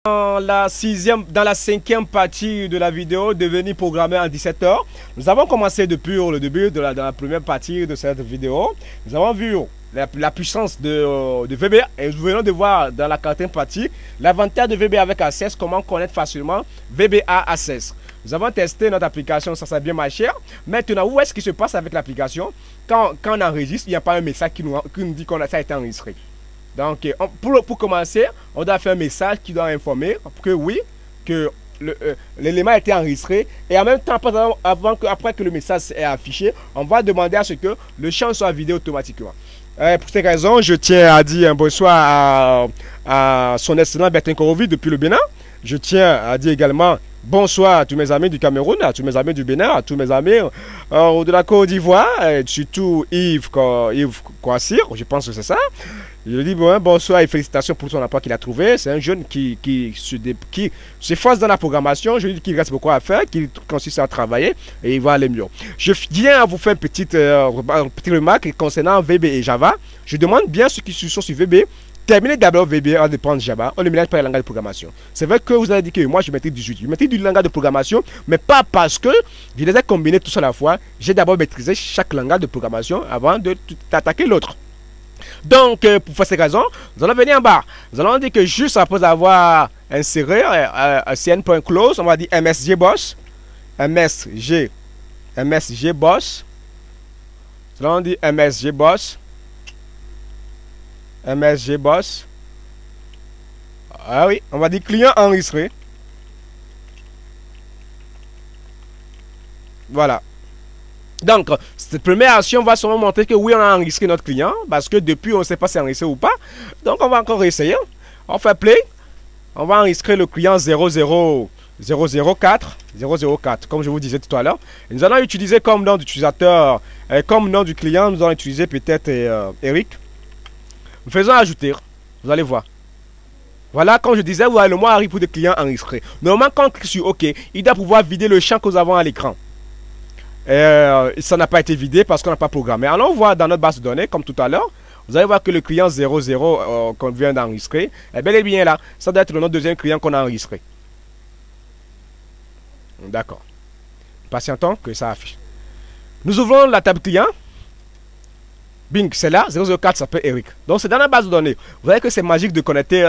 Dans la cinquième partie de la vidéo devenue programmée en 17h, nous avons commencé depuis le début de la première partie de cette vidéo. Nous avons vu la puissance de VB et nous venons de voir dans la quatrième partie l'avantage de VB avec Access, comment connaître facilement VBA Access. Nous avons testé notre application, ça a bien marché. Maintenant, où est-ce qui se passe avec l'application? Quand on enregistre, il n'y a pas un message qui nous dit que ça a été enregistré. Donc, pour commencer, on doit faire un message qui doit informer que oui, que l'élément a été enregistré. Et en même temps, après que le message est affiché, on va demander à ce que le champ soit vidé automatiquement. Pour cette raison, je tiens à dire un bonsoir à son excellent Bertrand Korovi depuis le Bénin. Je tiens à dire également bonsoir à tous mes amis du Cameroun, à tous mes amis du Bénin, à tous mes amis de la Côte d'Ivoire, surtout Yves Kouassir, je pense que c'est ça. Je lui dis bonsoir et félicitations pour son emploi qu'il a trouvé. C'est un jeune qui s'efforce dans la programmation. Je lui dis qu'il reste beaucoup à faire, qu'il consiste à travailler et il va aller mieux. Je viens à vous faire une petite remarque concernant VB et Java. Je demande bien ceux qui sont sur VB. Terminez d'abord VB en dépendant de Java, on ne mélange pas les langages de programmation. C'est vrai que vous avez dit que moi je maîtrise 18. Je maîtrise du langage de programmation, mais pas parce que je les ai combinés tous à la fois. J'ai d'abord maîtrisé chaque langage de programmation avant de t'attaquer l'autre. Donc, pour faire ces raisons, nous allons venir en bas. Nous allons dire que juste après avoir inséré cn.close, on va dire msgboss. msgboss. Nous allons dire msgboss. msgboss. Ah oui, on va dire client enregistré. Voilà. Donc, cette première action va sûrement montrer que oui, on a enregistré notre client, parce que depuis, on ne sait pas si c'est enregistré ou pas. Donc, on va encore essayer. On fait play. On va enregistrer le client 004, comme je vous disais tout à l'heure. Nous allons utiliser comme nom d'utilisateur, comme nom du client, nous allons utiliser peut-être Eric. Nous faisons ajouter. Vous allez voir. Voilà, comme je disais, vous avez le mot arrive pour des clients enregistrés. Normalement, quand on clique sur OK, il doit pouvoir vider le champ que nous avons à l'écran. Ça n'a pas été vidé parce qu'on n'a pas programmé. Allons voir dans notre base de données, comme tout à l'heure. Vous allez voir que le client 00 qu'on vient d'enregistrer est bel et bien là. Ça doit être le nom deuxième client qu'on a enregistré. D'accord. Patientons que ça affiche. Nous ouvrons la table client. Bing, c'est là. 004 s'appelle Eric. Donc c'est dans la base de données. Vous voyez que c'est magique de connecter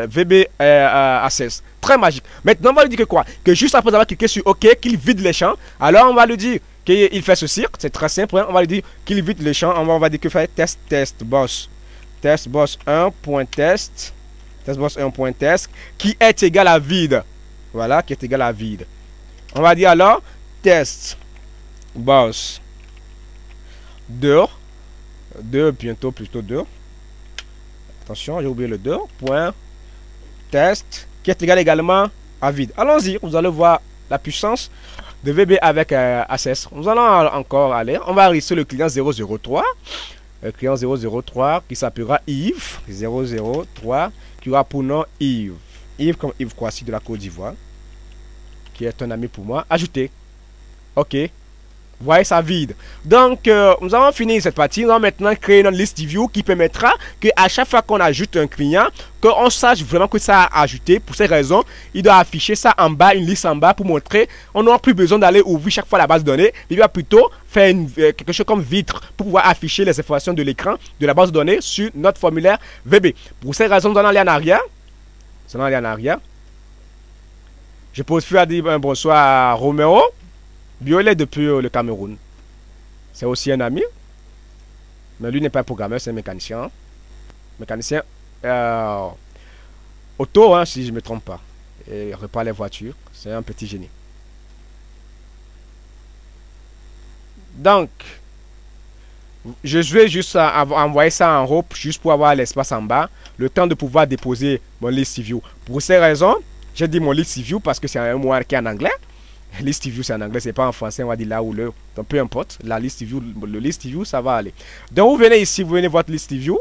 VB Access. Très magique. Maintenant, on va lui dire que quoi? Que juste après avoir cliqué sur OK, qu'il vide les champs. Alors on va lui dire qu'il fait ceci. C'est très simple. Hein? On va lui dire qu'il vide les champs. On va dire que fait test boss 1.test. Test boss 1.test qui est égal à vide. Voilà, qui est égal à vide. On va dire alors test boss 2, bientôt plutôt 2. Attention, j'ai oublié le 2. Point test qui est égal également à vide. Allons-y, vous allez voir la puissance de VB avec Access. Nous allons encore aller. On va enregistrer le client 003. Le client 003 qui s'appellera Yves 003 qui aura pour nom Yves. Yves comme Yves Kouassi de la Côte d'Ivoire, qui est un ami pour moi. Ajouter. OK. Vous voyez, ça vide. Donc, nous avons fini cette partie. Nous allons maintenant créer notre liste view qui permettra qu'à chaque fois qu'on ajoute un client, qu'on sache vraiment que ça a ajouté. Pour ces raisons, il doit afficher ça en bas, une liste en bas pour montrer. On n'aura plus besoin d'aller ouvrir chaque fois la base de données. Il va plutôt faire quelque chose comme vitre pour pouvoir afficher les informations de l'écran de la base de données sur notre formulaire VB. Pour ces raisons, nous allons aller en arrière. Nous allons aller en arrière. Je peux aussi dire un bonsoir à Romero. Violet depuis le Cameroun. C'est aussi un ami. Mais lui n'est pas un programmeur, c'est un mécanicien. Mécanicien auto, hein, si je ne me trompe pas. Et il répare les voitures. C'est un petit génie. Donc, je vais juste envoyer ça en haut, juste pour avoir l'espace en bas. Le temps de pouvoir déposer mon list view. Pour ces raisons, j'ai dit mon list view parce que c'est un mot qui est en anglais. List view c'est en anglais, c'est pas en français, on va dire là ou le. Donc peu importe, la list view, le list view ça va aller. Donc vous venez ici, vous venez voir list view.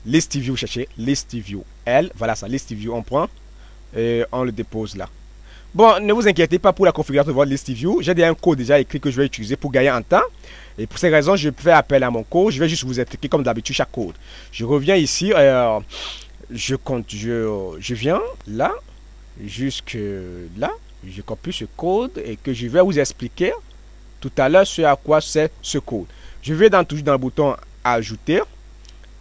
List view, cherchez list view L, voilà ça, list view on prend et on le dépose là. Bon, ne vous inquiétez pas pour la configuration de votre list view, j'ai un code déjà écrit que je vais utiliser pour gagner en temps. Et pour ces raisons, je fais appel à mon code, je vais juste vous expliquer comme d'habitude chaque code. Je reviens ici, je viens là, jusque là, je copie ce code et que je vais vous expliquer tout à l'heure ce à quoi c'est ce code. Je vais toujours dans le bouton ajouter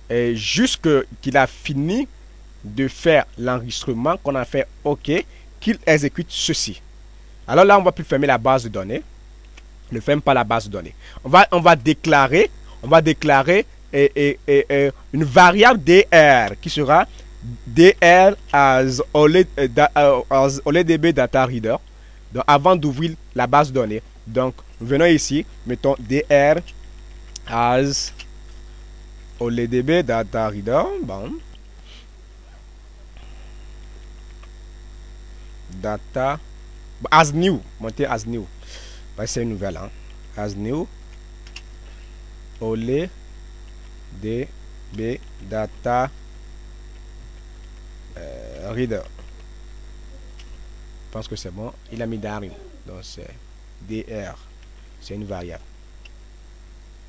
et jusque qu'il a fini de faire l'enregistrement, qu'on a fait OK, qu'il exécute ceci. Alors là, on va plus fermer la base de données. Ne ferme pas la base de données. On va déclarer une variable dr qui sera dr as OLEDB data reader. Donc avant d'ouvrir la base de données. Donc nous venons ici, mettons dr as OLEDB data reader. Bon. Data as new, montez as new. C'est une nouvelle, hein. As new OLEDB data reader. Je pense que c'est bon. Il a mis Darin. Donc c'est DR. C'est une variable.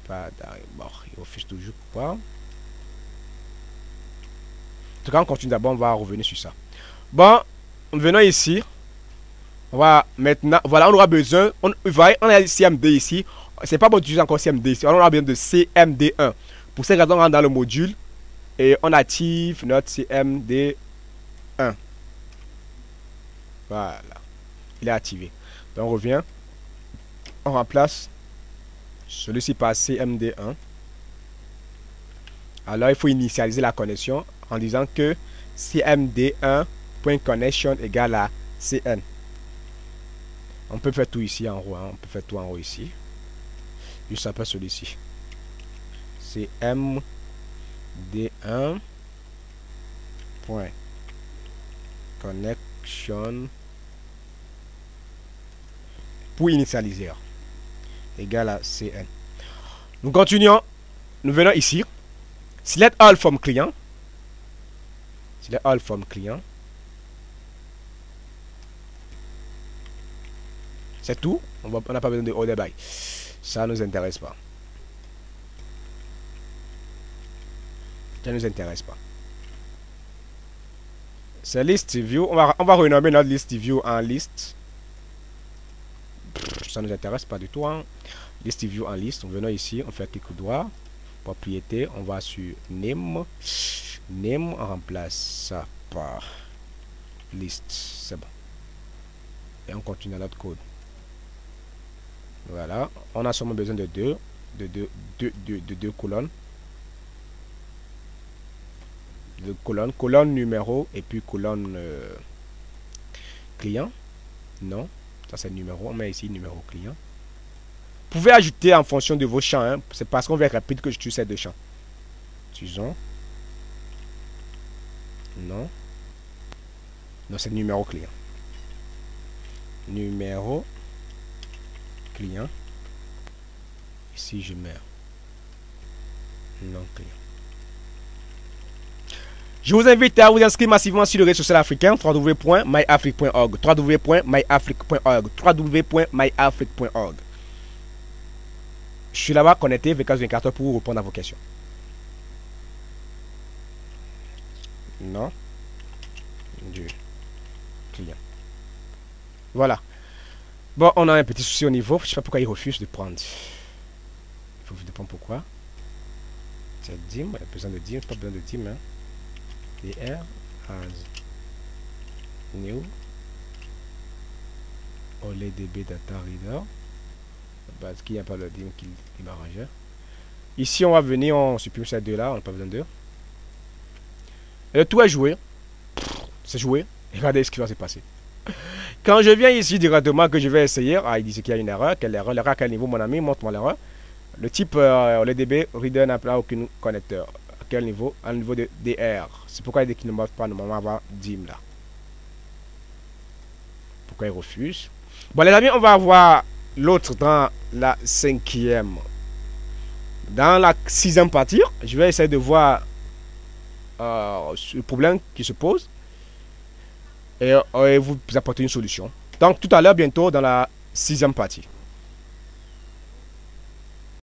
Pas Darin. Bon, il refuse toujours quoi. En tout cas, on continue d'abord. On va revenir sur ça. Bon, venons ici. On va maintenant. Voilà, on aura besoin. On a CMD ici. C'est pas bon d'utiliser encore CMD ici. On aura besoin de CMD1. Pour cette raison, on rentre dans le module et on active notre CMD1. Voilà. Il est activé. Donc on revient. On remplace celui-ci par CMD1. Alors il faut initialiser la connexion en disant que CMD1.connection égale à CN. On peut faire tout ici en haut. Hein. On peut faire tout en haut ici. Juste après celui-ci. CMD1. Connection pour initialiser égale à CN. Nous continuons. Nous venons ici. Select all from client. Select all from client. C'est tout. On n'a pas besoin de order by. Ça ne nous intéresse pas. Ça ne nous intéresse pas. C'est list view. On va renommer notre list view en liste. Ça ne nous intéresse pas du tout. Hein. List view en liste. On venons ici. On fait clic droit. Propriété. On va sur name. Name. On remplace ça par list. C'est bon. Et on continue notre code. Voilà. On a seulement besoin de deux colonnes. Colonne numéro et puis colonne client. Non, ça c'est numéro. On met ici numéro client. Vous pouvez ajouter en fonction de vos champs. Hein. C'est parce qu'on veut être rapide que j'utilise ces deux champs. Utilisons. Non. Non, c'est numéro client. Numéro client. Ici je mets non client. Je vous invite à vous inscrire massivement sur le réseau social africain www.myafrique.org www.myafrique.org www.myafrique.org. Je suis là-bas connecté avec VK24 pour vous répondre à vos questions. Non. Du client. Voilà. Bon, on a un petit souci au niveau. Je ne sais pas pourquoi il refuse de prendre. Il faut vous dépendre pourquoi. C'est dim. Il y a besoin de dim. Pas besoin de dim. Hein. DR as new OLEDB data reader. Parce qu'il n'y a pas le dim qui m'arrange. Ici, on va venir, on supprime ces deux là. On n'a pas besoin d'eux. Et le tout est joué. C'est joué. Regardez ce qui va se passer. Quand je viens ici directement que je vais essayer, il dit qu'il y a une erreur. Quelle erreur? L'erreur à quel niveau, mon ami? Montre-moi l'erreur. Le type OLEDB reader n'a pas aucun connecteur. À quel niveau? À un niveau de DR. C'est pourquoi il dit qu'il ne montre pas, normalement avoir DIM là. Pourquoi il refuse? Bon les amis, on va voir l'autre dans la 5e. Dans la 6e partie, je vais essayer de voir le problème qui se pose et vous apporter une solution. Donc tout à l'heure, bientôt dans la 6e partie.